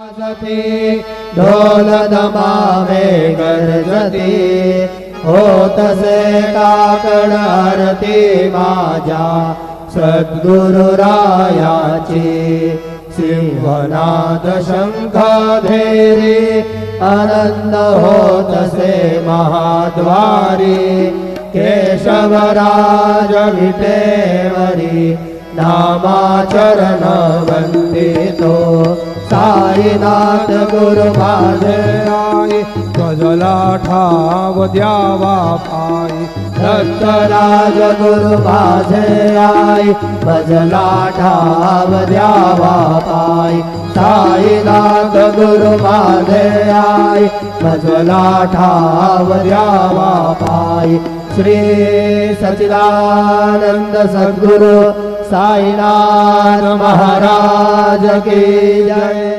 ढोल दमावे गरजते होतसे काकड आरती माझ्या सद्गुरुरायाची सिंहनाद शंख धेरी आनंद होतसे महाद्वारी केशवराज विटेवरी नामाचरण वंदितो साईनाथ गुरु माझे आई गजला ठाव द्यावा पायी दत्तराज गुरु माझे आई भजला ठाव द्यावा पायी साईनाथ गुरु माझे आई भजला ठाव द्यावा पायी श्री सच्चिदानंद सद्गुरु साईनाथ महाराज की जय।